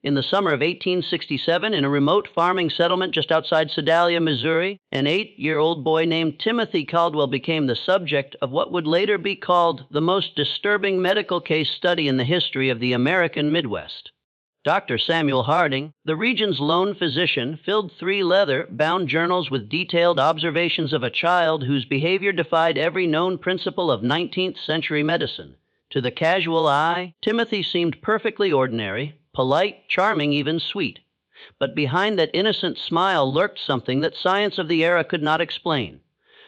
In the summer of 1867, in a remote farming settlement just outside Sedalia, Missouri, an 8-year-old boy named Timothy Caldwell became the subject of what would later be called the most disturbing medical case study in the history of the American Midwest. Dr. Samuel Harding, the region's lone physician, filled 3 leather-bound journals with detailed observations of a child whose behavior defied every known principle of 19th century medicine. To the casual eye, Timothy seemed perfectly ordinary, polite, charming, even sweet. But behind that innocent smile lurked something that science of the era could not explain.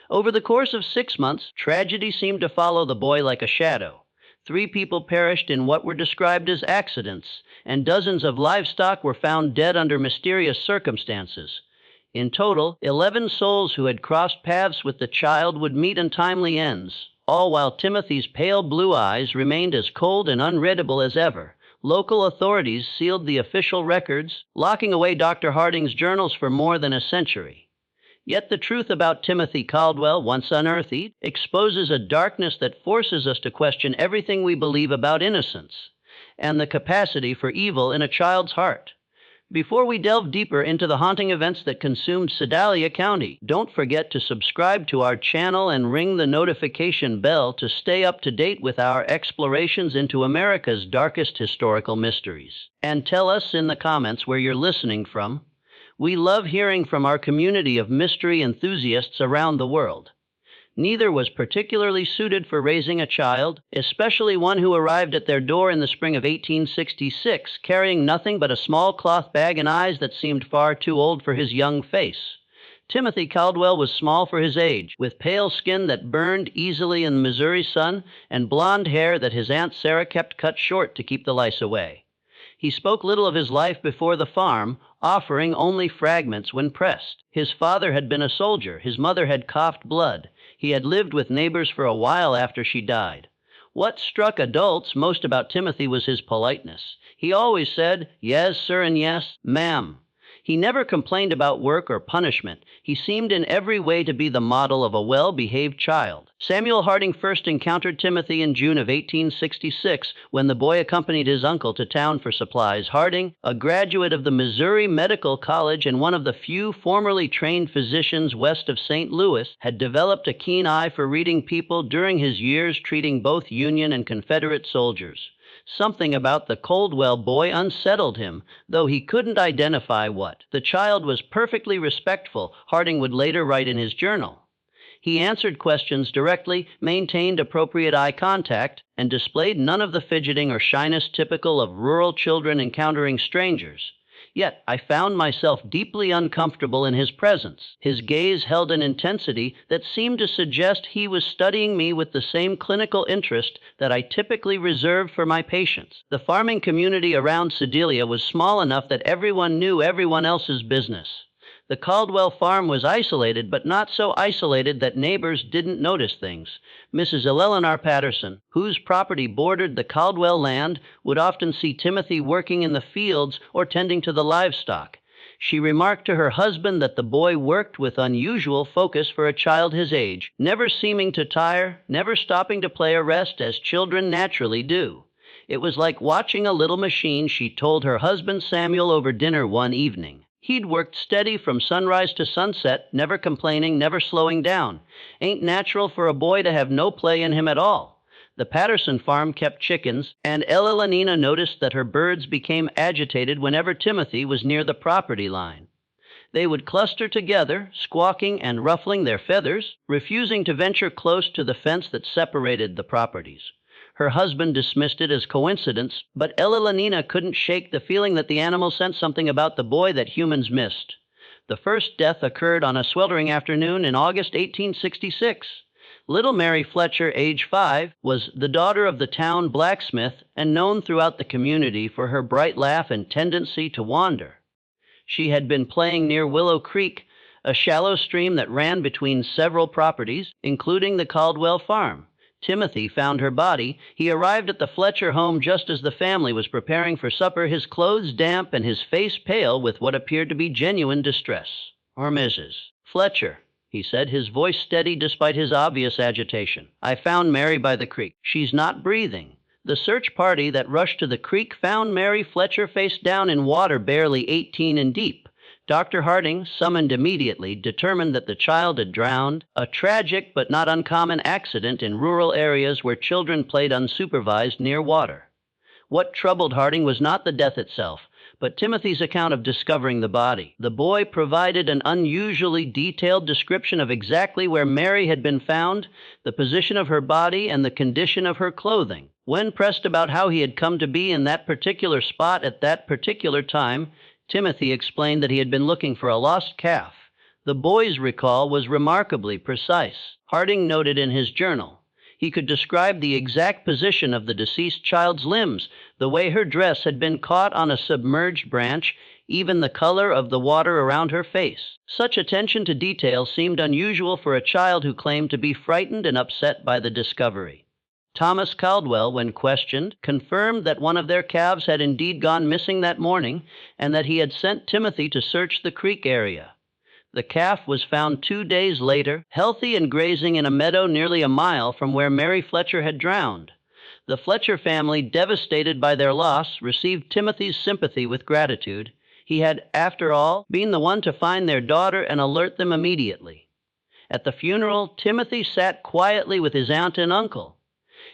Over the course of 6 months, tragedy seemed to follow the boy like a shadow. 3 people perished in what were described as accidents, and dozens of livestock were found dead under mysterious circumstances. In total, 11 souls who had crossed paths with the child would meet untimely ends, all while Timothy's pale blue eyes remained as cold and unreadable as ever. Local authorities sealed the official records, locking away Dr. Harding's journals for more than a century. Yet the truth about Timothy Caldwell, once unearthed, exposes a darkness that forces us to question everything we believe about innocence and the capacity for evil in a child's heart. Before we delve deeper into the haunting events that consumed Sedalia County, don't forget to subscribe to our channel and ring the notification bell to stay up to date with our explorations into America's darkest historical mysteries. And tell us in the comments where you're listening from. We love hearing from our community of mystery enthusiasts around the world. Neither was particularly suited for raising a child, especially one who arrived at their door in the spring of 1866, carrying nothing but a small cloth bag and eyes that seemed far too old for his young face. Timothy Caldwell was small for his age, with pale skin that burned easily in the Missouri sun and blonde hair that his Aunt Sarah kept cut short to keep the lice away. He spoke little of his life before the farm, offering only fragments when pressed. His father had been a soldier. His mother had coughed blood. He had lived with neighbors for a while after she died. What struck adults most about Timothy was his politeness. He always said, "Yes, sir," and "Yes, ma'am." He never complained about work or punishment. He seemed in every way to be the model of a well-behaved child. Samuel Harding first encountered Timothy in June of 1866 when the boy accompanied his uncle to town for supplies. Harding, a graduate of the Missouri Medical College and one of the few formerly trained physicians west of St. Louis, had developed a keen eye for reading people during his years treating both Union and Confederate soldiers. Something about the Caldwell boy unsettled him, though he couldn't identify what. The child was perfectly respectful, Harding would later write in his journal. He answered questions directly, maintained appropriate eye contact, and displayed none of the fidgeting or shyness typical of rural children encountering strangers. Yet I found myself deeply uncomfortable in his presence. His gaze held an intensity that seemed to suggest he was studying me with the same clinical interest that I typically reserve for my patients. The farming community around Sedalia was small enough that everyone knew everyone else's business. The Caldwell farm was isolated, but not so isolated that neighbors didn't notice things. Mrs. Eleanor Patterson, whose property bordered the Caldwell land, would often see Timothy working in the fields or tending to the livestock. She remarked to her husband that the boy worked with unusual focus for a child his age, never seeming to tire, never stopping to play or rest as children naturally do. It was like watching a little machine, she told her husband Samuel over dinner one evening. He'd worked steady from sunrise to sunset, never complaining, never slowing down. Ain't natural for a boy to have no play in him at all. The Patterson farm kept chickens, and Elenina noticed that her birds became agitated whenever Timothy was near the property line. They would cluster together, squawking and ruffling their feathers, refusing to venture close to the fence that separated the properties. Her husband dismissed it as coincidence, but Elenina couldn't shake the feeling that the animals sensed something about the boy that humans missed. The first death occurred on a sweltering afternoon in August 1866. Little Mary Fletcher, age 5, was the daughter of the town blacksmith and known throughout the community for her bright laugh and tendency to wander. She had been playing near Willow Creek, a shallow stream that ran between several properties, including the Caldwell farm. Timothy found her body. He arrived at the Fletcher home just as the family was preparing for supper, his clothes damp and his face pale with what appeared to be genuine distress. "Or Mrs. Fletcher," he said, his voice steady despite his obvious agitation. "I found Mary by the creek. She's not breathing. The search party that rushed to the creek found Mary Fletcher face down in water barely 18 in deep. Dr. Harding, summoned immediately, determined that the child had drowned, a tragic but not uncommon accident in rural areas where children played unsupervised near water. What troubled Harding was not the death itself, but Timothy's account of discovering the body. The boy provided an unusually detailed description of exactly where Mary had been found, the position of her body, and the condition of her clothing. When pressed about how he had come to be in that particular spot at that particular time, Timothy explained that he had been looking for a lost calf. The boy's recall was remarkably precise. Harding noted in his journal, he could describe the exact position of the deceased child's limbs, the way her dress had been caught on a submerged branch, even the color of the water around her face. Such attention to detail seemed unusual for a child who claimed to be frightened and upset by the discovery. Thomas Caldwell, when questioned, confirmed that one of their calves had indeed gone missing that morning and that he had sent Timothy to search the creek area. The calf was found 2 days later, healthy and grazing in a meadow nearly a mile from where Mary Fletcher had drowned. The Fletcher family, devastated by their loss, received Timothy's sympathy with gratitude. He had, after all, been the one to find their daughter and alert them immediately. At the funeral, Timothy sat quietly with his aunt and uncle,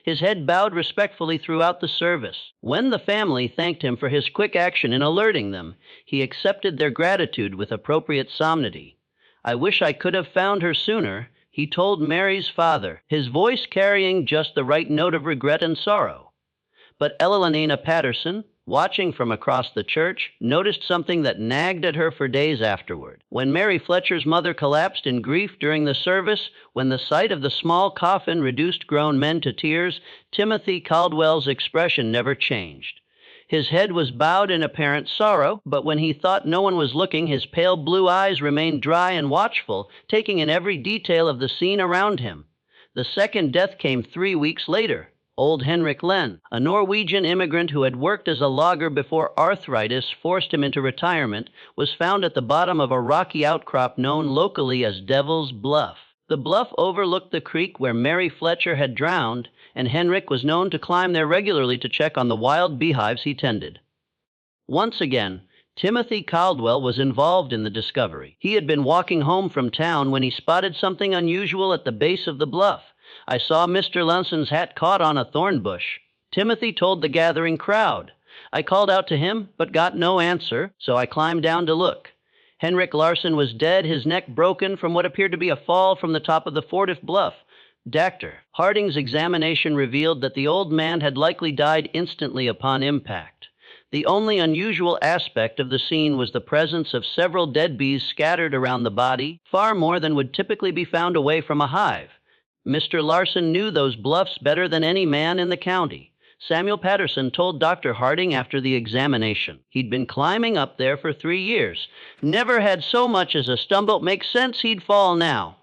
his head bowed respectfully throughout the service. When the family thanked him for his quick action in alerting them, he accepted their gratitude with appropriate solemnity. "I wish I could have found her sooner," he told Mary's father, his voice carrying just the right note of regret and sorrow. But Elenina Patterson, watching from across the church, noticed something that nagged at her for days afterward. When Mary Fletcher's mother collapsed in grief during the service, when the sight of the small coffin reduced grown men to tears, Timothy Caldwell's expression never changed. His head was bowed in apparent sorrow, but when he thought no one was looking, his pale blue eyes remained dry and watchful, taking in every detail of the scene around him. The second death came 3 weeks later. Old Henrik Len, a Norwegian immigrant who had worked as a logger before arthritis forced him into retirement, was found at the bottom of a rocky outcrop known locally as Devil's Bluff. The bluff overlooked the creek where Mary Fletcher had drowned, and Henrik was known to climb there regularly to check on the wild beehives he tended. Once again, Timothy Caldwell was involved in the discovery. He had been walking home from town when he spotted something unusual at the base of the bluff. "I saw Mr. Larson's hat caught on a thorn bush," Timothy told the gathering crowd. "I called out to him, but got no answer, so I climbed down to look. Henrik Larson was dead, his neck broken from what appeared to be a fall from the top of the Fortiff Bluff. Dr. Harding's examination revealed that the old man had likely died instantly upon impact. The only unusual aspect of the scene was the presence of several dead bees scattered around the body, far more than would typically be found away from a hive. Mr. Larson knew those bluffs better than any man in the county. Samuel Patterson told Dr. Harding after the examination. He'd been climbing up there for 3 years. Never had so much as a stumble. Makes sense he'd fall now.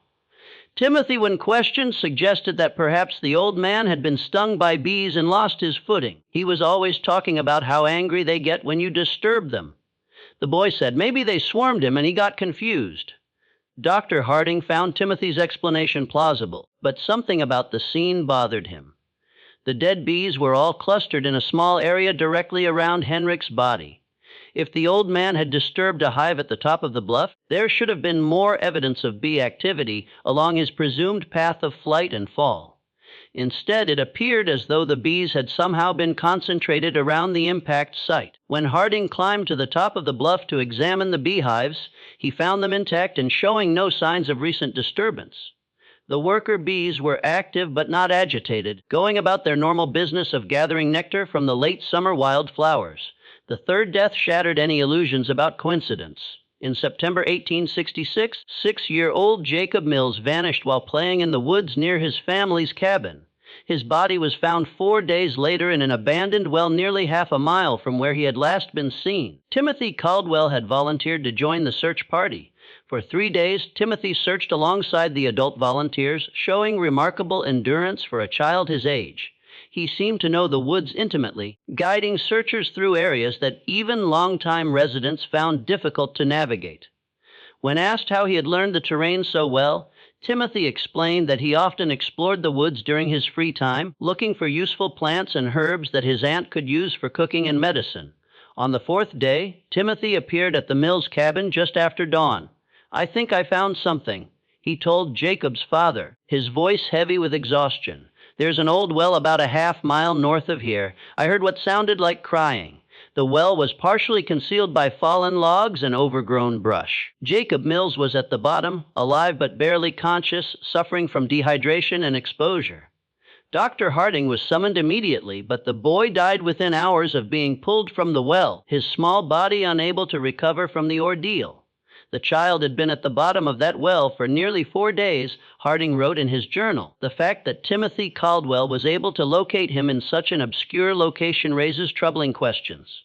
Timothy, when questioned, suggested that perhaps the old man had been stung by bees and lost his footing. He was always talking about how angry they get when you disturb them. The boy said maybe they swarmed him and he got confused. Dr. Harding found Timothy's explanation plausible, but something about the scene bothered him. The dead bees were all clustered in a small area directly around Henrik's body. If the old man had disturbed a hive at the top of the bluff, there should have been more evidence of bee activity along his presumed path of flight and fall. Instead, it appeared as though the bees had somehow been concentrated around the impact site. When Harding climbed to the top of the bluff to examine the beehives, he found them intact and showing no signs of recent disturbance. The worker bees were active but not agitated, going about their normal business of gathering nectar from the late summer wildflowers. The third death shattered any illusions about coincidence. In September 1866, 6-year-old Jacob Mills vanished while playing in the woods near his family's cabin. His body was found 4 days later in an abandoned well nearly half a mile from where he had last been seen. Timothy Caldwell had volunteered to join the search party. For 3 days, Timothy searched alongside the adult volunteers, showing remarkable endurance for a child his age. He seemed to know the woods intimately, guiding searchers through areas that even longtime residents found difficult to navigate. When asked how he had learned the terrain so well, Timothy explained that he often explored the woods during his free time, looking for useful plants and herbs that his aunt could use for cooking and medicine. On the fourth day, Timothy appeared at the Mills cabin just after dawn. "I think I found something," he told Jacob's father, his voice heavy with exhaustion. "There's an old well about a half-mile north of here. I heard what sounded like crying. The well was partially concealed by fallen logs and overgrown brush. Jacob Mills was at the bottom, alive but barely conscious, suffering from dehydration and exposure. Dr. Harding was summoned immediately, but the boy died within hours of being pulled from the well, his small body unable to recover from the ordeal. The child had been at the bottom of that well for nearly 4 days, Harding wrote in his journal. The fact that Timothy Caldwell was able to locate him in such an obscure location raises troubling questions.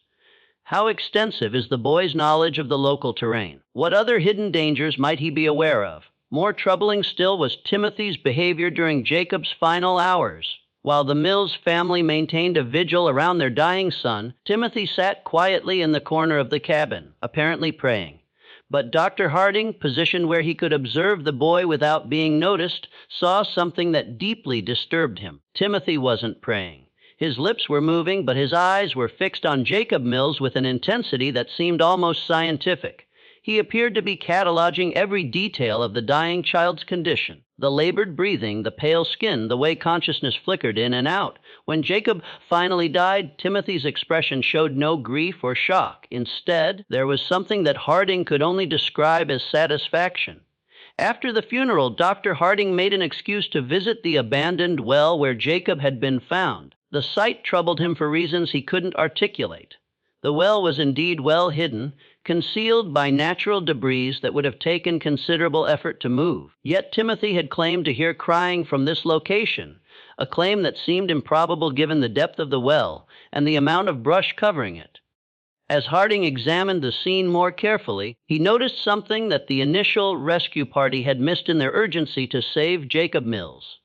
How extensive is the boy's knowledge of the local terrain? What other hidden dangers might he be aware of? More troubling still was Timothy's behavior during Jacob's final hours. While the Mills family maintained a vigil around their dying son, Timothy sat quietly in the corner of the cabin, apparently praying. But Dr. Harding, positioned where he could observe the boy without being noticed, saw something that deeply disturbed him. Timothy wasn't praying. His lips were moving, but his eyes were fixed on Jacob Mills with an intensity that seemed almost scientific. He appeared to be cataloging every detail of the dying child's condition. The labored breathing, the pale skin, the way consciousness flickered in and out. When Jacob finally died, Timothy's expression showed no grief or shock. Instead, there was something that Harding could only describe as satisfaction. After the funeral, Dr. Harding made an excuse to visit the abandoned well where Jacob had been found. The sight troubled him for reasons he couldn't articulate. The well was indeed well hidden, concealed by natural debris that would have taken considerable effort to move. Yet Timothy had claimed to hear crying from this location, a claim that seemed improbable given the depth of the well and the amount of brush covering it. As Harding examined the scene more carefully, he noticed something that the initial rescue party had missed in their urgency to save Jacob Mills.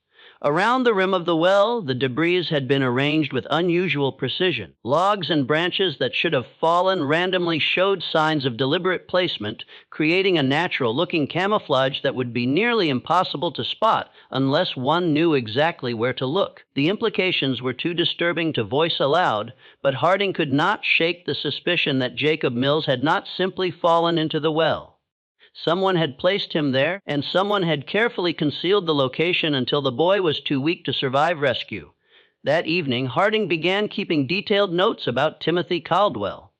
Around the rim of the well, the debris had been arranged with unusual precision. Logs and branches that should have fallen randomly showed signs of deliberate placement, creating a natural-looking camouflage that would be nearly impossible to spot unless one knew exactly where to look. The implications were too disturbing to voice aloud, but Harding could not shake the suspicion that Jacob Mills had not simply fallen into the well. Someone had placed him there, and someone had carefully concealed the location until the boy was too weak to survive rescue. That evening, Harding began keeping detailed notes about Timothy Caldwell.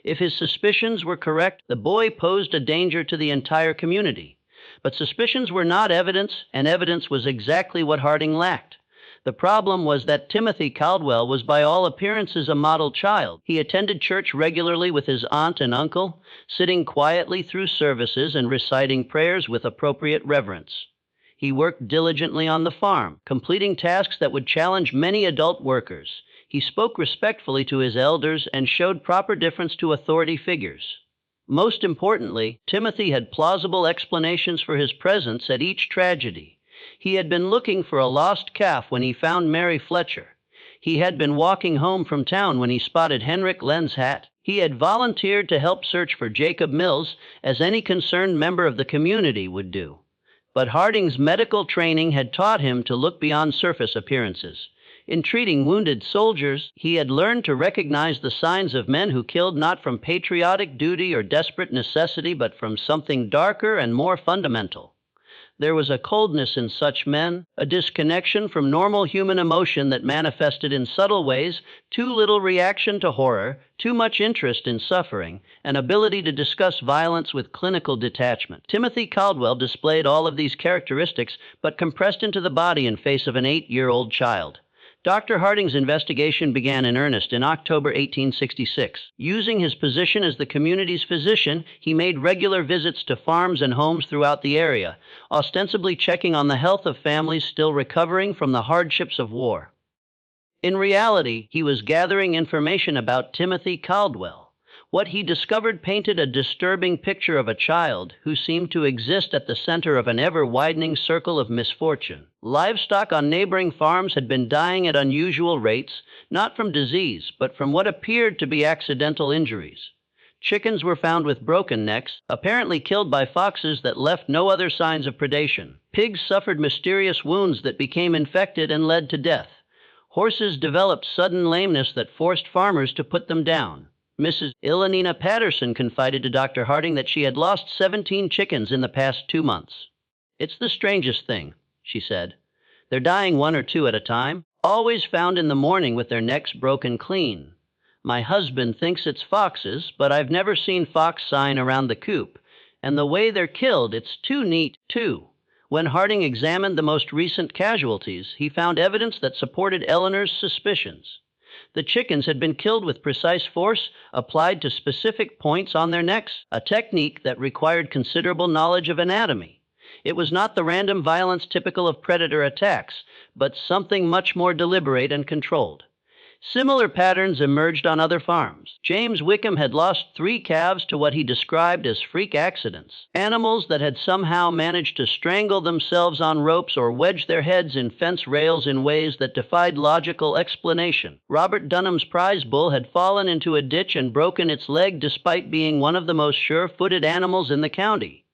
If his suspicions were correct, the boy posed a danger to the entire community. But suspicions were not evidence, and evidence was exactly what Harding lacked. The problem was that Timothy Caldwell was by all appearances a model child. He attended church regularly with his aunt and uncle, sitting quietly through services and reciting prayers with appropriate reverence. He worked diligently on the farm, completing tasks that would challenge many adult workers. He spoke respectfully to his elders and showed proper deference to authority figures. Most importantly, Timothy had plausible explanations for his presence at each tragedy. He had been looking for a lost calf when he found Mary Fletcher. He had been walking home from town when he spotted Henrik Lenz's hat. He had volunteered to help search for Jacob Mills, as any concerned member of the community would do. But Harding's medical training had taught him to look beyond surface appearances. In treating wounded soldiers, he had learned to recognize the signs of men who killed not from patriotic duty or desperate necessity, but from something darker and more fundamental. There was a coldness in such men, a disconnection from normal human emotion that manifested in subtle ways, too little reaction to horror, too much interest in suffering, an ability to discuss violence with clinical detachment. Timothy Caldwell displayed all of these characteristics, but compressed into the body and face of an 8-year-old child. Dr. Harding's investigation began in earnest in October 1866. Using his position as the community's physician, he made regular visits to farms and homes throughout the area, ostensibly checking on the health of families still recovering from the hardships of war. In reality, he was gathering information about Timothy Caldwell. What he discovered painted a disturbing picture of a child who seemed to exist at the center of an ever-widening circle of misfortune. Livestock on neighboring farms had been dying at unusual rates, not from disease, but from what appeared to be accidental injuries. Chickens were found with broken necks, apparently killed by foxes that left no other signs of predation. Pigs suffered mysterious wounds that became infected and led to death. Horses developed sudden lameness that forced farmers to put them down. Mrs. Ilanina Patterson confided to Dr. Harding that she had lost 17 chickens in the past 2 months. "It's the strangest thing," she said. "They're dying 1 or 2 at a time, always found in the morning with their necks broken clean. My husband thinks it's foxes, but I've never seen fox sign around the coop. And the way they're killed, it's too neat, too." When Harding examined the most recent casualties, he found evidence that supported Eleanor's suspicions. The chickens had been killed with precise force applied to specific points on their necks, a technique that required considerable knowledge of anatomy. It was not the random violence typical of predator attacks, but something much more deliberate and controlled. Similar patterns emerged on other farms. James Wickham had lost 3 calves to what he described as freak accidents, animals that had somehow managed to strangle themselves on ropes or wedge their heads in fence rails in ways that defied logical explanation. Robert Dunham's prize bull had fallen into a ditch and broken its leg despite being one of the most sure-footed animals in the county.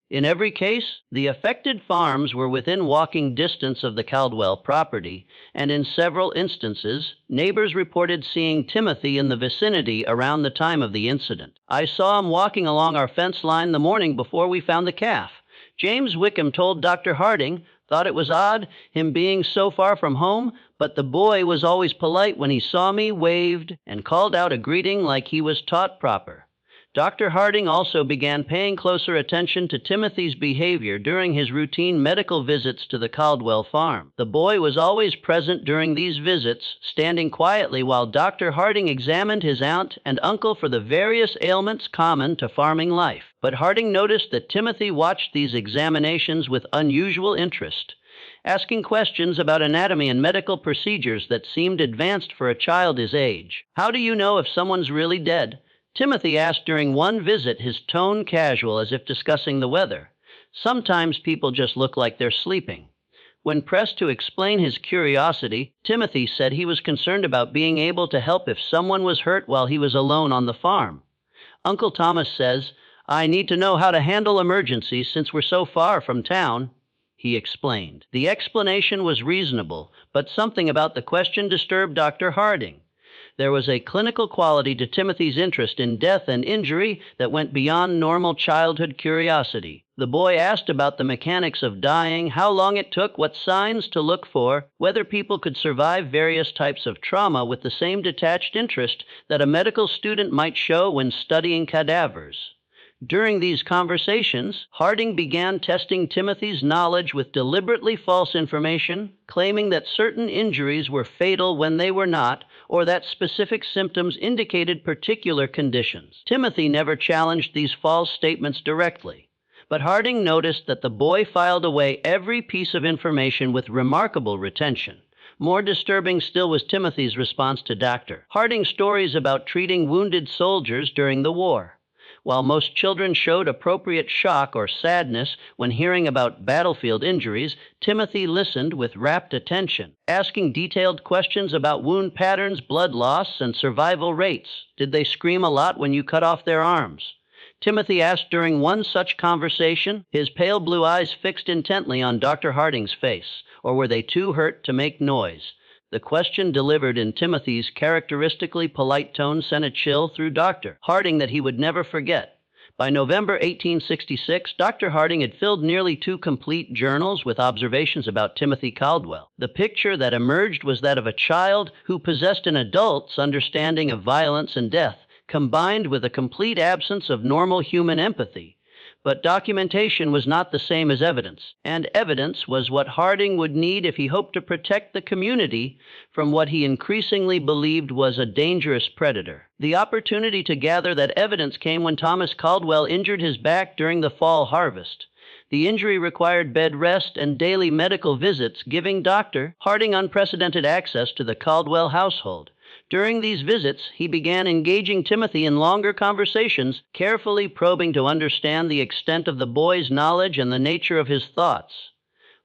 In every case, the affected farms were within walking distance of the Caldwell property, and in several instances, neighbors reported seeing Timothy in the vicinity around the time of the incident. "I saw him walking along our fence line the morning before we found the calf," James Wickham told Dr. Harding. "Thought it was odd, him being so far from home, but the boy was always polite when he saw me, waved, and called out a greeting like he was taught proper." Dr. Harding also began paying closer attention to Timothy's behavior during his routine medical visits to the Caldwell farm. The boy was always present during these visits, standing quietly while Dr. Harding examined his aunt and uncle for the various ailments common to farming life. But Harding noticed that Timothy watched these examinations with unusual interest, asking questions about anatomy and medical procedures that seemed advanced for a child his age. "How do you know if someone's really dead?" Timothy asked during one visit, his tone casual as if discussing the weather. "Sometimes people just look like they're sleeping." When pressed to explain his curiosity, Timothy said he was concerned about being able to help if someone was hurt while he was alone on the farm. "Uncle Thomas says, I need to know how to handle emergencies since we're so far from town," he explained. The explanation was reasonable, but something about the question disturbed Dr. Harding. There was a clinical quality to Timothy's interest in death and injury that went beyond normal childhood curiosity. The boy asked about the mechanics of dying, how long it took, what signs to look for, whether people could survive various types of trauma with the same detached interest that a medical student might show when studying cadavers. During these conversations, Harding began testing Timothy's knowledge with deliberately false information, claiming that certain injuries were fatal when they were not, or that specific symptoms indicated particular conditions. Timothy never challenged these false statements directly, but Harding noticed that the boy filed away every piece of information with remarkable retention. More disturbing still was Timothy's response to Dr. Harding's stories about treating wounded soldiers during the war. While most children showed appropriate shock or sadness when hearing about battlefield injuries, Timothy listened with rapt attention, asking detailed questions about wound patterns, blood loss, and survival rates. "Did they scream a lot when you cut off their arms?" Timothy asked during one such conversation, his pale blue eyes fixed intently on Dr. Harding's face. Or were they too hurt to make noise? The question delivered in Timothy's characteristically polite tone sent a chill through Dr. Harding that he would never forget. By November 1866, Dr. Harding had filled nearly 2 complete journals with observations about Timothy Caldwell. The picture that emerged was that of a child who possessed an adult's understanding of violence and death, combined with a complete absence of normal human empathy. But documentation was not the same as evidence, and evidence was what Harding would need if he hoped to protect the community from what he increasingly believed was a dangerous predator. The opportunity to gather that evidence came when Thomas Caldwell injured his back during the fall harvest. The injury required bed rest and daily medical visits, giving Dr. Harding unprecedented access to the Caldwell household. During these visits, he began engaging Timothy in longer conversations, carefully probing to understand the extent of the boy's knowledge and the nature of his thoughts.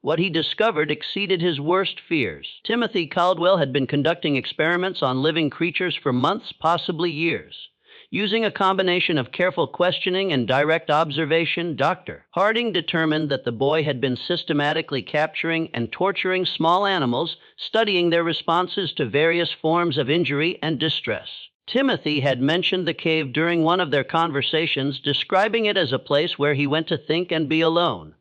What he discovered exceeded his worst fears. Timothy Caldwell had been conducting experiments on living creatures for months, possibly years. Using a combination of careful questioning and direct observation, Dr. Harding determined that the boy had been systematically capturing and torturing small animals, studying their responses to various forms of injury and distress. Timothy had mentioned the cave during one of their conversations, describing it as a place where he went to think and be alone.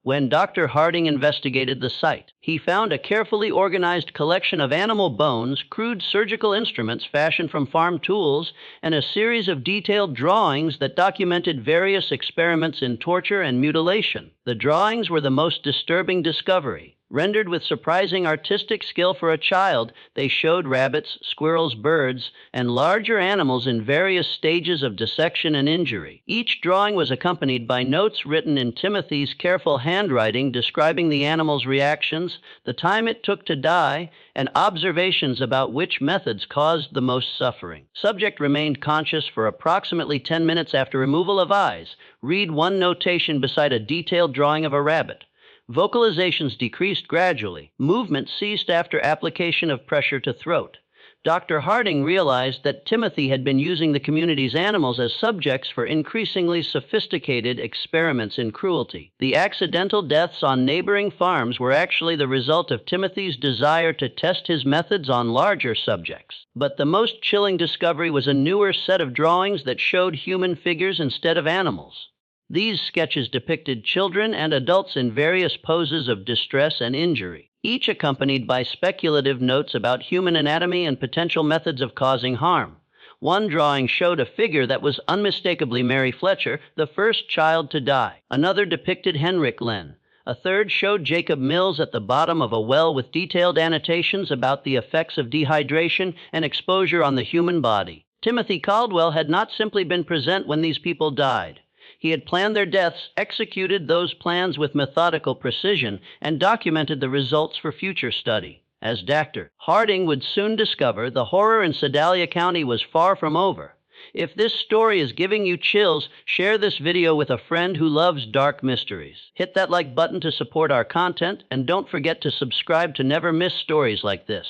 When Dr. Harding investigated the site, he found a carefully organized collection of animal bones, crude surgical instruments fashioned from farm tools, and a series of detailed drawings that documented various experiments in torture and mutilation. The drawings were the most disturbing discovery. Rendered with surprising artistic skill for a child, they showed rabbits, squirrels, birds, and larger animals in various stages of dissection and injury. Each drawing was accompanied by notes written in Timothy's careful handwriting describing the animal's reactions, the time it took to die, and observations about which methods caused the most suffering. Subject remained conscious for approximately 10 minutes after removal of eyes. Read one notation beside a detailed drawing of a rabbit. Vocalizations decreased gradually. Movement ceased after application of pressure to throat. Dr. Harding realized that Timothy had been using the community's animals as subjects for increasingly sophisticated experiments in cruelty. The accidental deaths on neighboring farms were actually the result of Timothy's desire to test his methods on larger subjects. But the most chilling discovery was a newer set of drawings that showed human figures instead of animals. These sketches depicted children and adults in various poses of distress and injury, each accompanied by speculative notes about human anatomy and potential methods of causing harm. One drawing showed a figure that was unmistakably Mary Fletcher, the first child to die. Another depicted Henrik Len. A third showed Jacob Mills at the bottom of a well with detailed annotations about the effects of dehydration and exposure on the human body. Timothy Caldwell had not simply been present when these people died. He had planned their deaths, executed those plans with methodical precision, and documented the results for future study. As Dr. Harding would soon discover, the horror in Sedalia County was far from over. If this story is giving you chills, share this video with a friend who loves dark mysteries. Hit that like button to support our content, and don't forget to subscribe to never miss stories like this.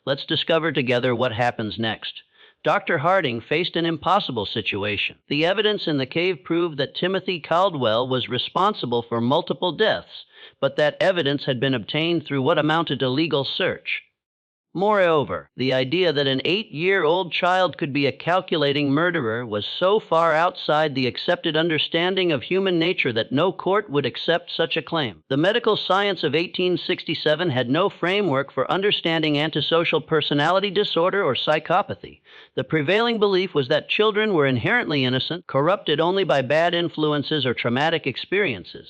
Let's discover together what happens next. Dr. Harding faced an impossible situation. The evidence in the cave proved that Timothy Caldwell was responsible for multiple deaths, but that evidence had been obtained through what amounted to legal search. Moreover, the idea that an 8-year-old child could be a calculating murderer was so far outside the accepted understanding of human nature that no court would accept such a claim. The medical science of 1867 had no framework for understanding antisocial personality disorder or psychopathy. The prevailing belief was that children were inherently innocent, corrupted only by bad influences or traumatic experiences.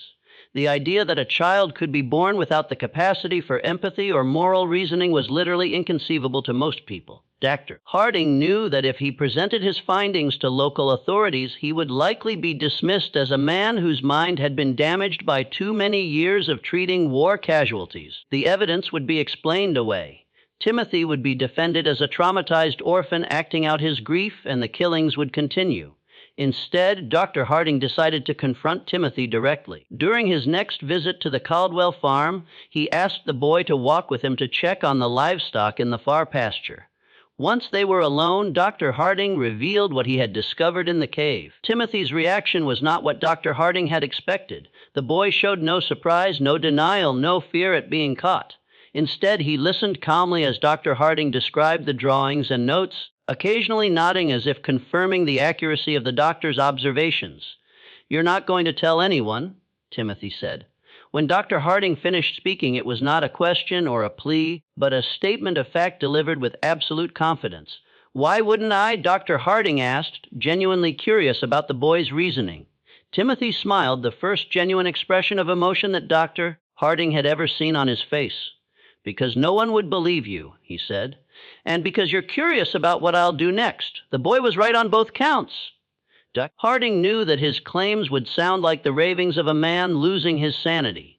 The idea that a child could be born without the capacity for empathy or moral reasoning was literally inconceivable to most people. Dr. Harding knew that if he presented his findings to local authorities, he would likely be dismissed as a man whose mind had been damaged by too many years of treating war casualties. The evidence would be explained away. Timothy would be defended as a traumatized orphan acting out his grief, and the killings would continue. Instead, Dr. Harding decided to confront Timothy directly. During his next visit to the Caldwell farm, he asked the boy to walk with him to check on the livestock in the far pasture. Once they were alone, Dr. Harding revealed what he had discovered in the cave. Timothy's reaction was not what Dr. Harding had expected. The boy showed no surprise, no denial, no fear at being caught. Instead, he listened calmly as Dr. Harding described the drawings and notes, occasionally nodding as if confirming the accuracy of the doctor's observations. "You're not going to tell anyone?" Timothy said. When Dr. Harding finished speaking, it was not a question or a plea, but a statement of fact delivered with absolute confidence. "Why wouldn't I?" Dr. Harding asked, genuinely curious about the boy's reasoning. Timothy smiled, the first genuine expression of emotion that Dr. Harding had ever seen on his face. "Because no one would believe you," he said. "And because you're curious about what I'll do next." The boy was right on both counts. Dr. Harding knew that his claims would sound like the ravings of a man losing his sanity.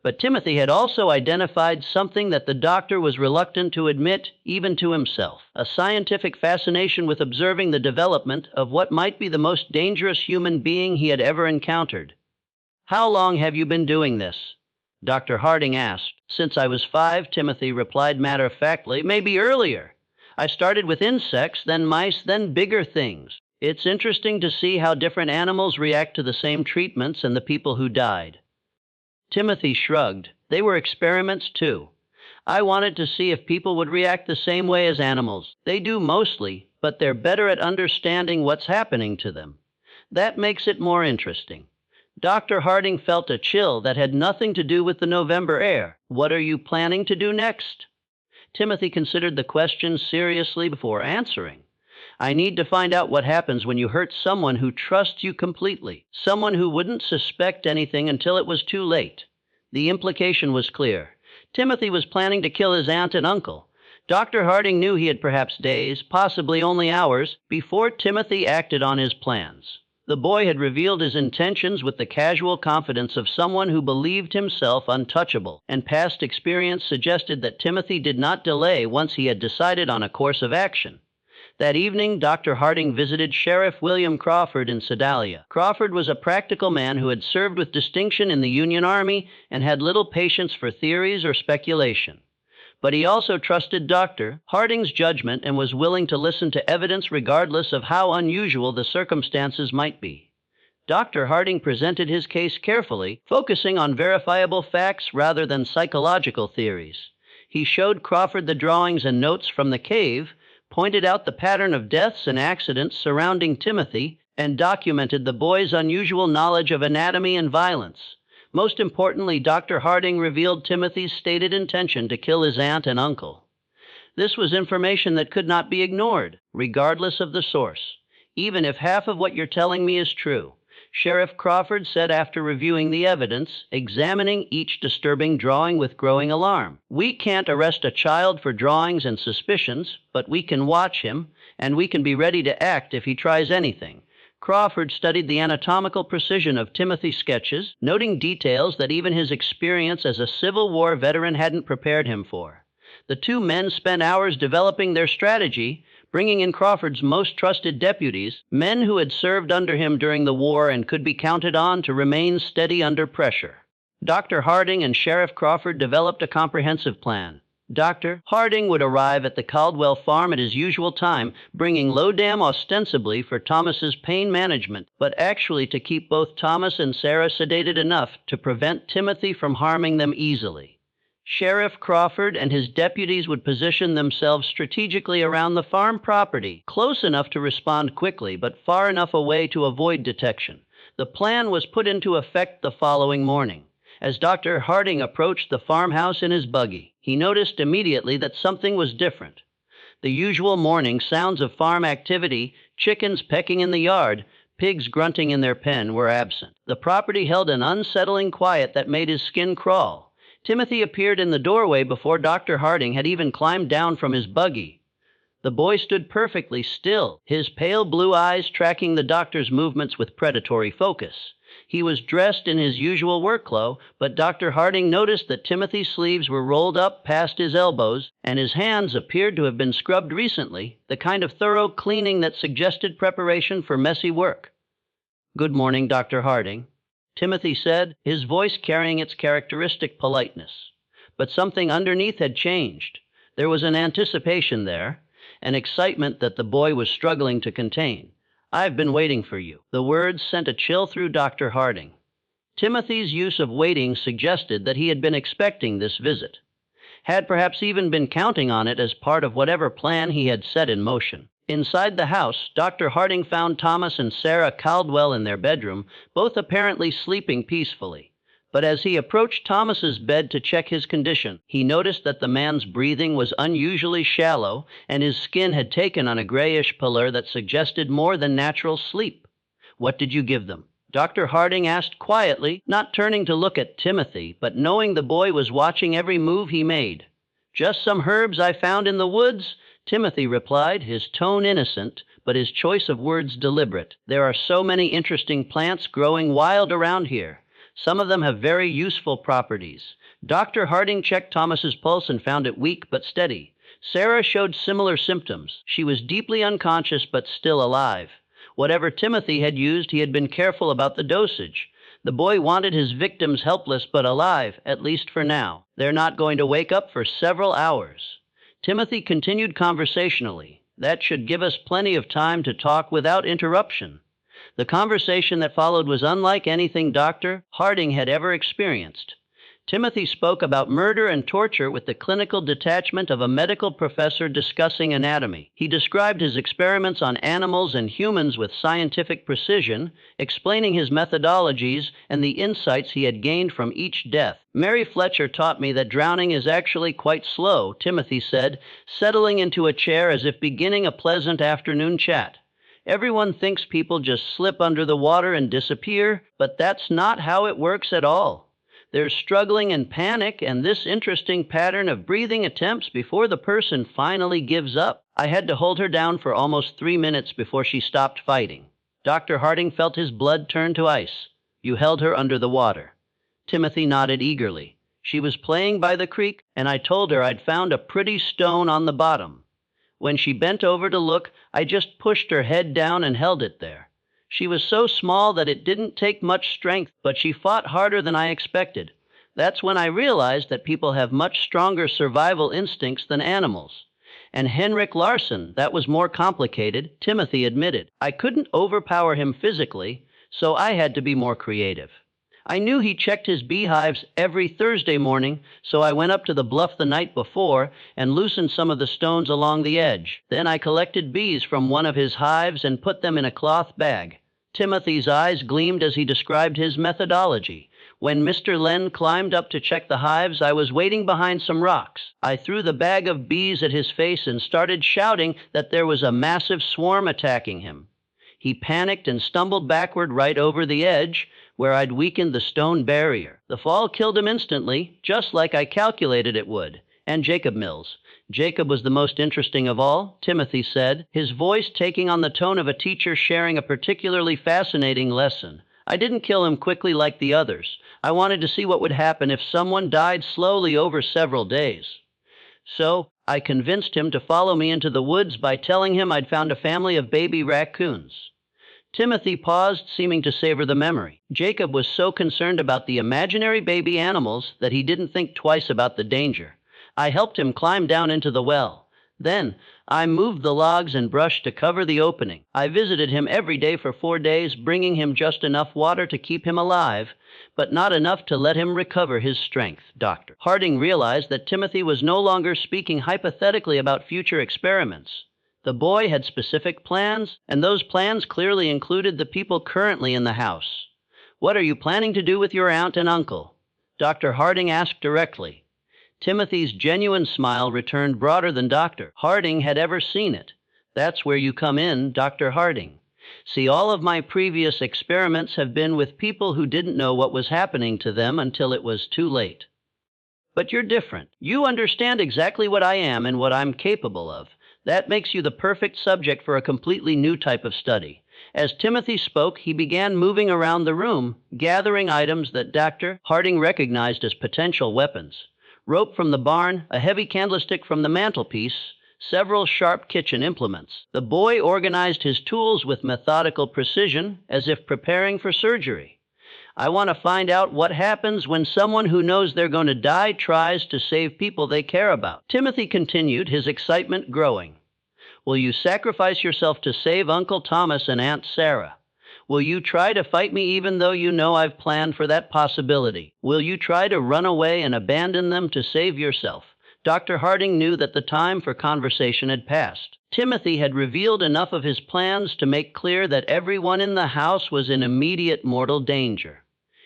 But Timothy had also identified something that the doctor was reluctant to admit, even to himself: a scientific fascination with observing the development of what might be the most dangerous human being he had ever encountered. "How long have you been doing this?" Dr. Harding asked. "Since I was 5, Timothy replied matter-of-factly. "Maybe earlier. I started with insects, then mice, then bigger things. It's interesting to see how different animals react to the same treatments and the people who died." Timothy shrugged. "They were experiments, too. I wanted to see if people would react the same way as animals. They do mostly, but they're better at understanding what's happening to them. That makes it more interesting." Dr. Harding felt a chill that had nothing to do with the November air. "What are you planning to do next?" Timothy considered the question seriously before answering. "I need to find out what happens when you hurt someone who trusts you completely, someone who wouldn't suspect anything until it was too late." The implication was clear. Timothy was planning to kill his aunt and uncle. Dr. Harding knew he had perhaps days, possibly only hours, before Timothy acted on his plans. The boy had revealed his intentions with the casual confidence of someone who believed himself untouchable, and past experience suggested that Timothy did not delay once he had decided on a course of action. That evening, Dr. Harding visited Sheriff William Crawford in Sedalia. Crawford was a practical man who had served with distinction in the Union Army and had little patience for theories or speculation. But he also trusted Dr. Harding's judgment and was willing to listen to evidence regardless of how unusual the circumstances might be. Dr. Harding presented his case carefully, focusing on verifiable facts rather than psychological theories. He showed Crawford the drawings and notes from the cave, pointed out the pattern of deaths and accidents surrounding Timothy, and documented the boy's unusual knowledge of anatomy and violence. Most importantly, Dr. Harding revealed Timothy's stated intention to kill his aunt and uncle. This was information that could not be ignored, regardless of the source. "Even if half of what you're telling me is true," Sheriff Crawford said after reviewing the evidence, examining each disturbing drawing with growing alarm. "We can't arrest a child for drawings and suspicions, but we can watch him, and we can be ready to act if he tries anything." Crawford studied the anatomical precision of Timothy's sketches, noting details that even his experience as a Civil War veteran hadn't prepared him for. The two men spent hours developing their strategy, bringing in Crawford's most trusted deputies, men who had served under him during the war and could be counted on to remain steady under pressure. Dr. Harding and Sheriff Crawford developed a comprehensive plan. Dr. Harding would arrive at the Caldwell farm at his usual time, bringing Lodam ostensibly for Thomas's pain management, but actually to keep both Thomas and Sarah sedated enough to prevent Timothy from harming them easily. Sheriff Crawford and his deputies would position themselves strategically around the farm property, close enough to respond quickly, but far enough away to avoid detection. The plan was put into effect the following morning. As Dr. Harding approached the farmhouse in his buggy, he noticed immediately that something was different. The usual morning sounds of farm activity, chickens pecking in the yard, pigs grunting in their pen, were absent. The property held an unsettling quiet that made his skin crawl. Timothy appeared in the doorway before Dr. Harding had even climbed down from his buggy. The boy stood perfectly still, his pale blue eyes tracking the doctor's movements with predatory focus. He was dressed in his usual work clothes, but Dr. Harding noticed that Timothy's sleeves were rolled up past his elbows, and his hands appeared to have been scrubbed recently, the kind of thorough cleaning that suggested preparation for messy work. "Good morning, Dr. Harding," Timothy said, his voice carrying its characteristic politeness. But something underneath had changed. There was an anticipation there, an excitement that the boy was struggling to contain. "I've been waiting for you." The words sent a chill through Dr. Harding. Timothy's use of waiting suggested that he had been expecting this visit, had perhaps even been counting on it as part of whatever plan he had set in motion. Inside the house, Dr. Harding found Thomas and Sarah Caldwell in their bedroom, both apparently sleeping peacefully. But as he approached Thomas's bed to check his condition, he noticed that the man's breathing was unusually shallow, and his skin had taken on a grayish pallor that suggested more than natural sleep. "What did you give them?" Dr. Harding asked quietly, not turning to look at Timothy, but knowing the boy was watching every move he made. "Just some herbs I found in the woods," Timothy replied, his tone innocent, but his choice of words deliberate. "There are so many interesting plants growing wild around here. Some of them have very useful properties." Dr. Harding checked Thomas's pulse and found it weak but steady. Sarah showed similar symptoms. She was deeply unconscious but still alive. Whatever Timothy had used, he had been careful about the dosage. The boy wanted his victims helpless but alive, at least for now. "They're not going to wake up for several hours." Timothy continued conversationally. That should give us plenty of time to talk without interruption. The conversation that followed was unlike anything Dr. Harding had ever experienced. Timothy spoke about murder and torture with the clinical detachment of a medical professor discussing anatomy. He described his experiments on animals and humans with scientific precision, explaining his methodologies and the insights he had gained from each death. Mary Fletcher taught me that drowning is actually quite slow, Timothy said, settling into a chair as if beginning a pleasant afternoon chat. Everyone thinks people just slip under the water and disappear, but that's not how it works at all. There's struggling and panic, and this interesting pattern of breathing attempts before the person finally gives up. I had to hold her down for almost 3 minutes before she stopped fighting. Dr. Harding felt his blood turn to ice. You held her under the water. Timothy nodded eagerly. She was playing by the creek, and I told her I'd found a pretty stone on the bottom. When she bent over to look, I just pushed her head down and held it there. She was so small that it didn't take much strength, but she fought harder than I expected. That's when I realized that people have much stronger survival instincts than animals. And Henrik Larsson, that was more complicated, Timothy admitted. I couldn't overpower him physically, so I had to be more creative. I knew he checked his beehives every Thursday morning, so I went up to the bluff the night before and loosened some of the stones along the edge. Then I collected bees from one of his hives and put them in a cloth bag. Timothy's eyes gleamed as he described his methodology. When Mr. Len climbed up to check the hives, I was waiting behind some rocks. I threw the bag of bees at his face and started shouting that there was a massive swarm attacking him. He panicked and stumbled backward right over the edge, where I'd weakened the stone barrier. The fall killed him instantly, just like I calculated it would. And Jacob Mills. Jacob was the most interesting of all, Timothy said, his voice taking on the tone of a teacher sharing a particularly fascinating lesson. I didn't kill him quickly like the others. I wanted to see what would happen if someone died slowly over several days. So I convinced him to follow me into the woods by telling him I'd found a family of baby raccoons. Timothy paused, seeming to savor the memory. Jacob was so concerned about the imaginary baby animals that he didn't think twice about the danger. I helped him climb down into the well. Then I moved the logs and brush to cover the opening. I visited him every day for 4 days, bringing him just enough water to keep him alive, but not enough to let him recover his strength, Dr. Harding realized that Timothy was no longer speaking hypothetically about future experiments. The boy had specific plans, and those plans clearly included the people currently in the house. What are you planning to do with your aunt and uncle? Dr. Harding asked directly. Timothy's genuine smile returned broader than Dr. Harding had ever seen it. That's where you come in, Dr. Harding. See, all of my previous experiments have been with people who didn't know what was happening to them until it was too late. But you're different. You understand exactly what I am and what I'm capable of. That makes you the perfect subject for a completely new type of study. As Timothy spoke, he began moving around the room, gathering items that Dr. Harding recognized as potential weapons. Rope from the barn, a heavy candlestick from the mantelpiece, several sharp kitchen implements. The boy organized his tools with methodical precision, as if preparing for surgery. I want to find out what happens when someone who knows they're going to die tries to save people they care about. Timothy continued, his excitement growing. Will you sacrifice yourself to save Uncle Thomas and Aunt Sarah? Will you try to fight me even though you know I've planned for that possibility? Will you try to run away and abandon them to save yourself? Dr. Harding knew that the time for conversation had passed. Timothy had revealed enough of his plans to make clear that everyone in the house was in immediate mortal danger.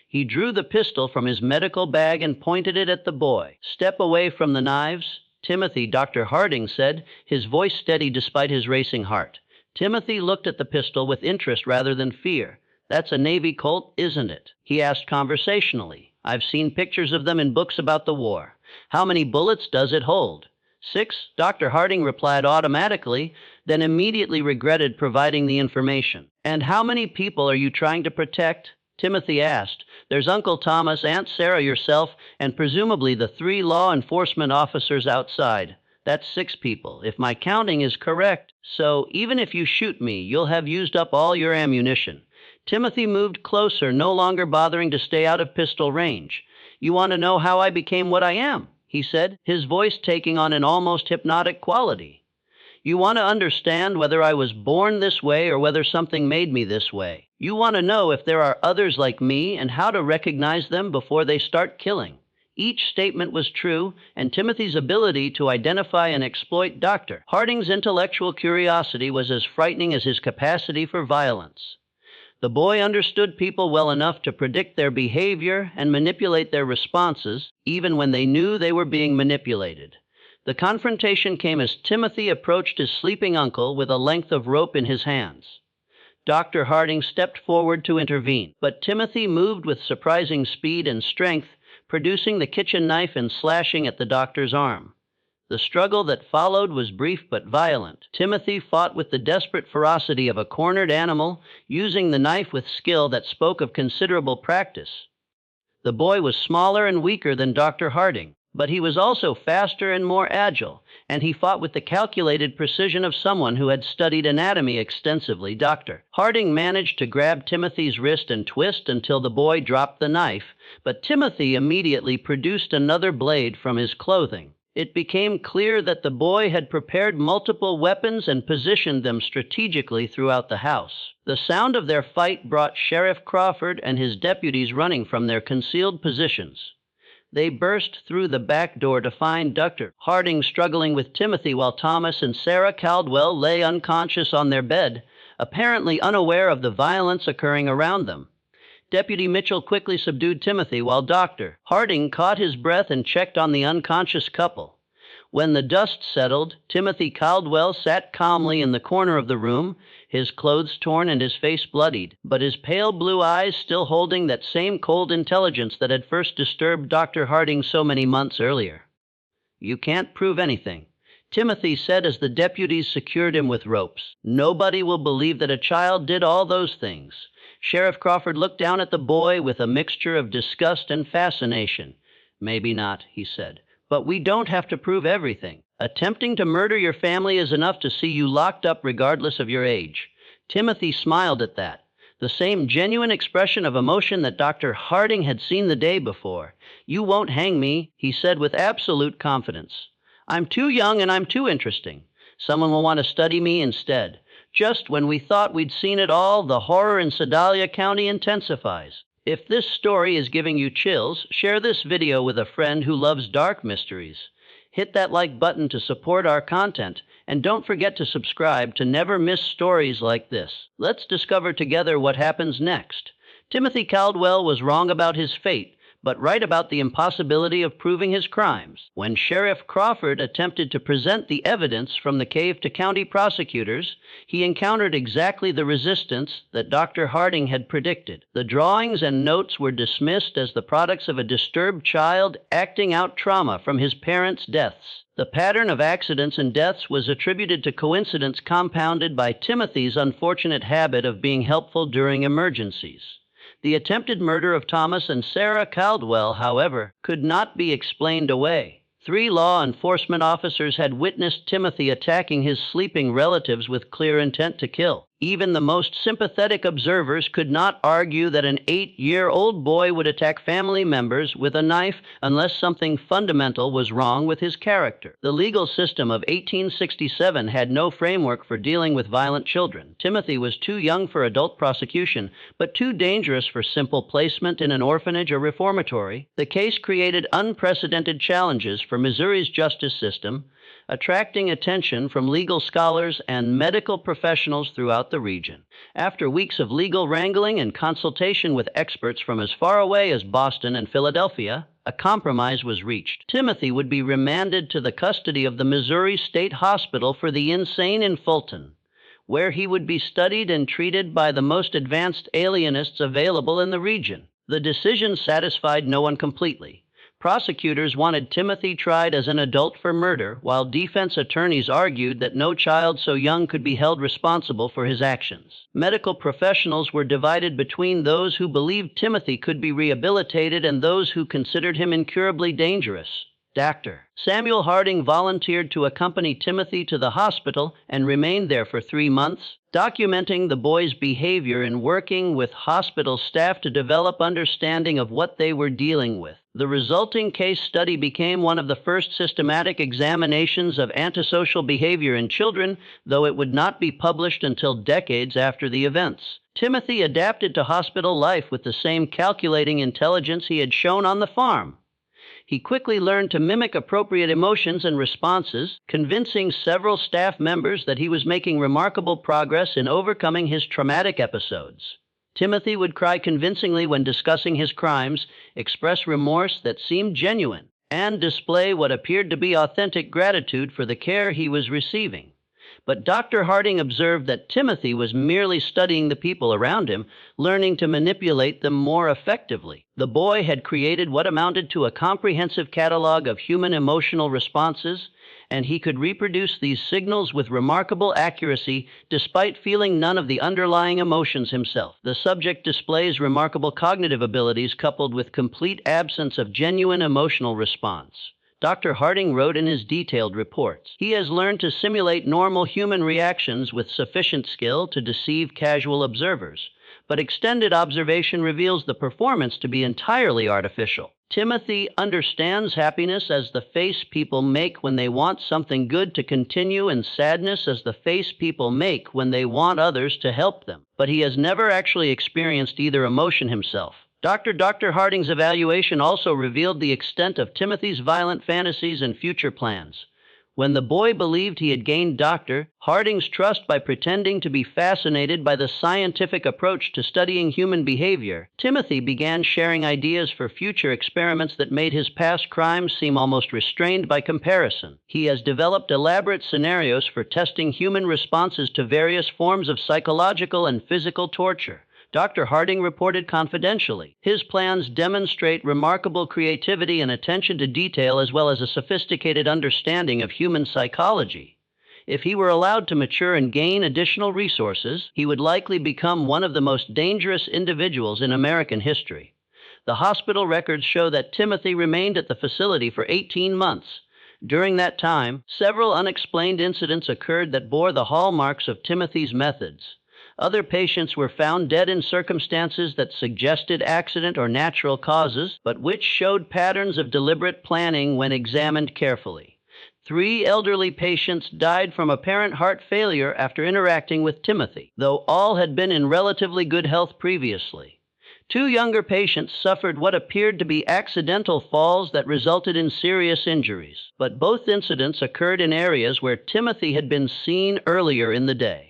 He drew the pistol from his medical bag and pointed it at the boy. Step away from the knives, Timothy, Dr. Harding said, his voice steady despite his racing heart. Timothy looked at the pistol with interest rather than fear. That's a Navy Colt, isn't it? He asked conversationally. I've seen pictures of them in books about the war. How many bullets does it hold? 6, Dr. Harding replied automatically, then immediately regretted providing the information. And how many people are you trying to protect? Timothy asked. There's Uncle Thomas, Aunt Sarah, yourself, and presumably the 3 law enforcement officers outside. That's 6 people, if my counting is correct. So even if you shoot me, you'll have used up all your ammunition. Timothy moved closer, no longer bothering to stay out of pistol range. You want to know how I became what I am? he said, his voice taking on an almost hypnotic quality. You want to understand whether I was born this way or whether something made me this way. You want to know if there are others like me and how to recognize them before they start killing. Each statement was true, and Timothy's ability to identify and exploit Dr. Harding's intellectual curiosity was as frightening as his capacity for violence. The boy understood people well enough to predict their behavior and manipulate their responses, even when they knew they were being manipulated. The confrontation came as Timothy approached his sleeping uncle with a length of rope in his hands. Dr. Harding stepped forward to intervene, but Timothy moved with surprising speed and strength, producing the kitchen knife and slashing at the doctor's arm. The struggle that followed was brief but violent. Timothy fought with the desperate ferocity of a cornered animal, using the knife with skill that spoke of considerable practice. The boy was smaller and weaker than Dr. Harding, but he was also faster and more agile, and he fought with the calculated precision of someone who had studied anatomy extensively. Dr. Harding managed to grab Timothy's wrist and twist until the boy dropped the knife, but Timothy immediately produced another blade from his clothing. It became clear that the boy had prepared multiple weapons and positioned them strategically throughout the house. The sound of their fight brought Sheriff Crawford and his deputies running from their concealed positions. They burst through the back door to find Dr. Harding struggling with Timothy while Thomas and Sarah Caldwell lay unconscious on their bed, apparently unaware of the violence occurring around them. Deputy Mitchell quickly subdued Timothy while Dr. Harding caught his breath and checked on the unconscious couple. When the dust settled, Timothy Caldwell sat calmly in the corner of the room, his clothes torn and his face bloodied, but his pale blue eyes still holding that same cold intelligence that had first disturbed Dr. Harding so many months earlier. "You can't prove anything," Timothy said as the deputies secured him with ropes. "Nobody will believe that a child did all those things." Sheriff Crawford looked down at the boy with a mixture of disgust and fascination. "Maybe not," he said, "but we don't have to prove everything. Attempting to murder your family is enough to see you locked up regardless of your age." Timothy smiled at that, the same genuine expression of emotion that Dr. Harding had seen the day before. "You won't hang me," he said with absolute confidence. "I'm too young and I'm too interesting. Someone will want to study me instead. Just when we thought we'd seen it all, the horror in Sedalia County intensifies." If this story is giving you chills, share this video with a friend who loves dark mysteries. Hit that like button to support our content, and don't forget to subscribe to never miss stories like this. Let's discover together what happens next. Timothy Caldwell was wrong about his fate, but right about the impossibility of proving his crimes. When Sheriff Crawford attempted to present the evidence from the cave to county prosecutors, he encountered exactly the resistance that Dr. Harding had predicted. The drawings and notes were dismissed as the products of a disturbed child acting out trauma from his parents' deaths. The pattern of accidents and deaths was attributed to coincidence compounded by Timothy's unfortunate habit of being helpful during emergencies. The attempted murder of Thomas and Sarah Caldwell, however, could not be explained away. 3 law enforcement officers had witnessed Timothy attacking his sleeping relatives with clear intent to kill. Even the most sympathetic observers could not argue that an 8-year-old boy would attack family members with a knife unless something fundamental was wrong with his character. The legal system of 1867 had no framework for dealing with violent children. Timothy was too young for adult prosecution, but too dangerous for simple placement in an orphanage or reformatory. The case created unprecedented challenges for Missouri's justice system, attracting attention from legal scholars and medical professionals throughout the region. After weeks of legal wrangling and consultation with experts from as far away as Boston and Philadelphia, a compromise was reached. Timothy would be remanded to the custody of the Missouri State Hospital for the Insane in Fulton, where he would be studied and treated by the most advanced alienists available in the region. The decision satisfied no one completely. Prosecutors wanted Timothy tried as an adult for murder, while defense attorneys argued that no child so young could be held responsible for his actions. Medical professionals were divided between those who believed Timothy could be rehabilitated and those who considered him incurably dangerous. Dr. Samuel Harding volunteered to accompany Timothy to the hospital and remained there for 3 months, documenting the boy's behavior and working with hospital staff to develop understanding of what they were dealing with. The resulting case study became one of the first systematic examinations of antisocial behavior in children, though it would not be published until decades after the events. Timothy adapted to hospital life with the same calculating intelligence he had shown on the farm. He quickly learned to mimic appropriate emotions and responses, convincing several staff members that he was making remarkable progress in overcoming his traumatic episodes. Timothy would cry convincingly when discussing his crimes, express remorse that seemed genuine, and display what appeared to be authentic gratitude for the care he was receiving. But Dr. Harding observed that Timothy was merely studying the people around him, learning to manipulate them more effectively. The boy had created what amounted to a comprehensive catalog of human emotional responses, and he could reproduce these signals with remarkable accuracy despite feeling none of the underlying emotions himself. The subject displays remarkable cognitive abilities coupled with complete absence of genuine emotional response. Dr. Harding wrote in his detailed reports, "He has learned to simulate normal human reactions with sufficient skill to deceive casual observers, but extended observation reveals the performance to be entirely artificial. Timothy understands happiness as the face people make when they want something good to continue and sadness as the face people make when they want others to help them, but he has never actually experienced either emotion himself." Dr. Harding's evaluation also revealed the extent of Timothy's violent fantasies and future plans. When the boy believed he had gained Dr. Harding's trust by pretending to be fascinated by the scientific approach to studying human behavior, Timothy began sharing ideas for future experiments that made his past crimes seem almost restrained by comparison. He has developed elaborate scenarios for testing human responses to various forms of psychological and physical torture. Dr. Harding reported confidentially. His plans demonstrate remarkable creativity and attention to detail as well as a sophisticated understanding of human psychology. If he were allowed to mature and gain additional resources, he would likely become one of the most dangerous individuals in American history. The hospital records show that Timothy remained at the facility for 18 months. During that time, several unexplained incidents occurred that bore the hallmarks of Timothy's methods. Other patients were found dead in circumstances that suggested accident or natural causes, but which showed patterns of deliberate planning when examined carefully. 3 elderly patients died from apparent heart failure after interacting with Timothy, though all had been in relatively good health previously. 2 younger patients suffered what appeared to be accidental falls that resulted in serious injuries, but both incidents occurred in areas where Timothy had been seen earlier in the day.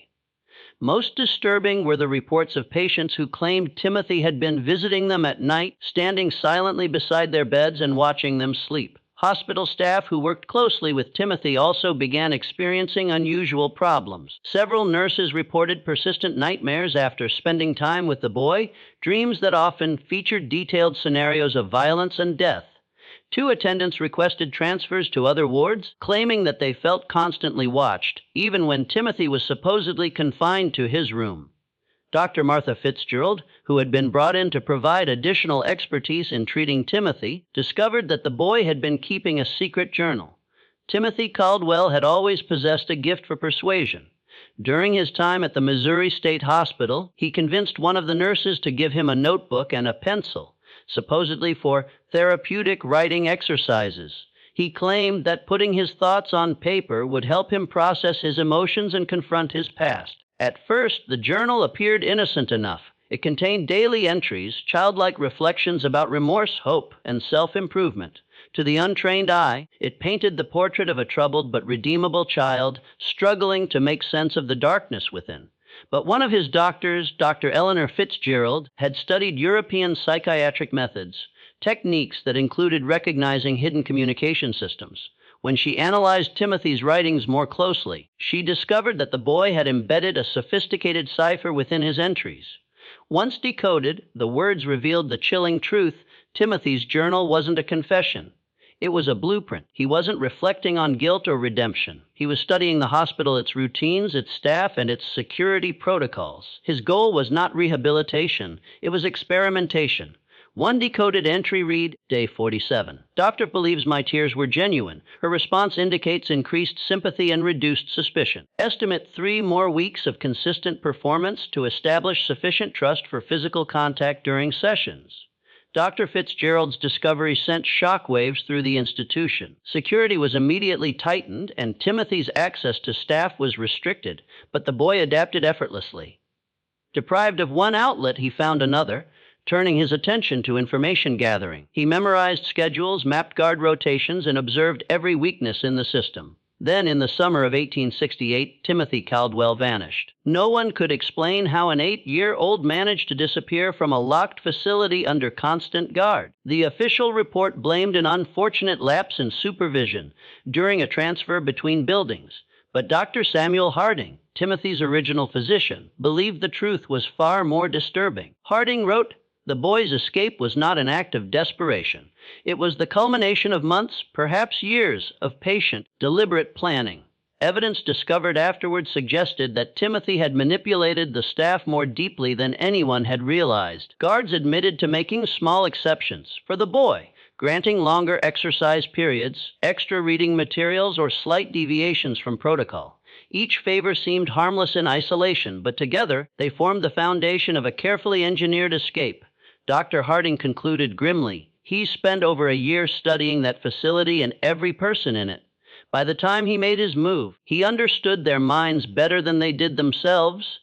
Most disturbing were the reports of patients who claimed Timothy had been visiting them at night, standing silently beside their beds and watching them sleep. Hospital staff who worked closely with Timothy also began experiencing unusual problems. Several nurses reported persistent nightmares after spending time with the boy, dreams that often featured detailed scenarios of violence and death. 2 attendants requested transfers to other wards, claiming that they felt constantly watched, even when Timothy was supposedly confined to his room. Dr. Martha Fitzgerald, who had been brought in to provide additional expertise in treating Timothy, discovered that the boy had been keeping a secret journal. Timothy Caldwell had always possessed a gift for persuasion. During his time at the Missouri State Hospital, he convinced one of the nurses to give him a notebook and a pencil, supposedly for therapeutic writing exercises. He claimed that putting his thoughts on paper would help him process his emotions and confront his past. At first, the journal appeared innocent enough. It contained daily entries, childlike reflections about remorse, hope, and self-improvement. To the untrained eye, it painted the portrait of a troubled but redeemable child, struggling to make sense of the darkness within. But one of his doctors, Dr. Eleanor Fitzgerald, had studied European psychiatric methods, techniques that included recognizing hidden communication systems. When she analyzed Timothy's writings more closely, she discovered that the boy had embedded a sophisticated cipher within his entries. Once decoded, the words revealed the chilling truth: Timothy's journal wasn't a confession. It was a blueprint. He wasn't reflecting on guilt or redemption. He was studying the hospital, its routines, its staff, and its security protocols. His goal was not rehabilitation. It was experimentation. One decoded entry read, Day 47. Doctor believes my tears were genuine. Her response indicates increased sympathy and reduced suspicion. Estimate 3 more weeks of consistent performance to establish sufficient trust for physical contact during sessions. Dr. Fitzgerald's discovery sent shockwaves through the institution. Security was immediately tightened, and Timothy's access to staff was restricted, but the boy adapted effortlessly. Deprived of one outlet, he found another, turning his attention to information gathering. He memorized schedules, mapped guard rotations, and observed every weakness in the system. Then, in the summer of 1868, Timothy Caldwell vanished. No one could explain how an 8-year-old managed to disappear from a locked facility under constant guard. The official report blamed an unfortunate lapse in supervision during a transfer between buildings. But Dr. Samuel Harding, Timothy's original physician, believed the truth was far more disturbing. Harding wrote, "The boy's escape was not an act of desperation. It was the culmination of months, perhaps years, of patient, deliberate planning." Evidence discovered afterward suggested that Timothy had manipulated the staff more deeply than anyone had realized. Guards admitted to making small exceptions for the boy, granting longer exercise periods, extra reading materials, or slight deviations from protocol. Each favor seemed harmless in isolation, but together they formed the foundation of a carefully engineered escape. Dr. Harding concluded grimly, he spent over a year studying that facility and every person in it. By the time he made his move, he understood their minds better than they did themselves.